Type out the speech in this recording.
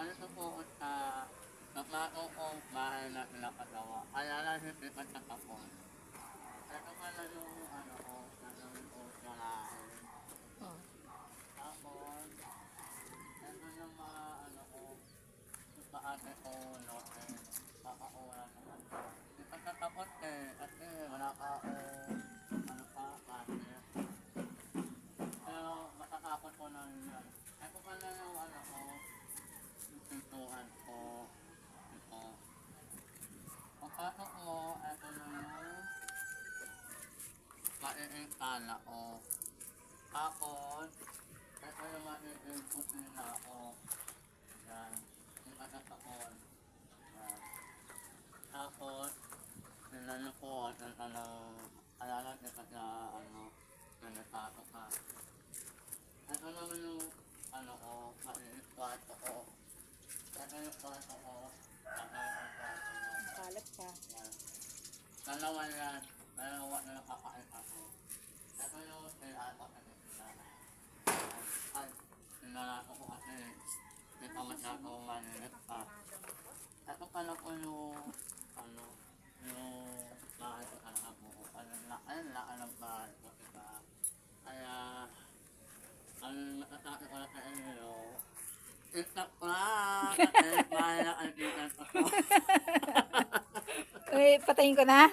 ano ito po sa nagmato ko bahay na pinapagawa. Kaya lang hindi pa natapos. Ito pala yung ano ko, nagawin ko sa lahat. Oh. Tapos, ito yung mga ano ko, sa ate ko, lote, pakaulan naman. Hindi pa natapos kasi wala ka ako, ano pa, kasi. Pero matatapos ko na yun. Ito pala yung ano ko, yung pintuan ko. Ito. Pagkatok mo, ito na yung maiintala ko. Tapos, ito yung maiinput nila ako. Yan. Yung katatapon. Yan. Tapos, sinano ko ang ano, kaya lang kita na ano, nanatato ka. Ito naman yung ano ko, maiinplato ko. Ito yung plato ko. Ito yung plato ko. Kalat pa. Yan. Dalawa yan. Dalawa na nakakain ako. Ito yung tinato ka nila. Ay, tinalato ko kasi hindi pa masyado manilit pa. Ito pala po yung ano, yung bahay ko anak ko. Ang laki ng bahay ko, diba? Kaya, ang natasabi ko na sa inyo, isa pa! Kasi bahay na ang ikan ko. Uy, patayin ko na.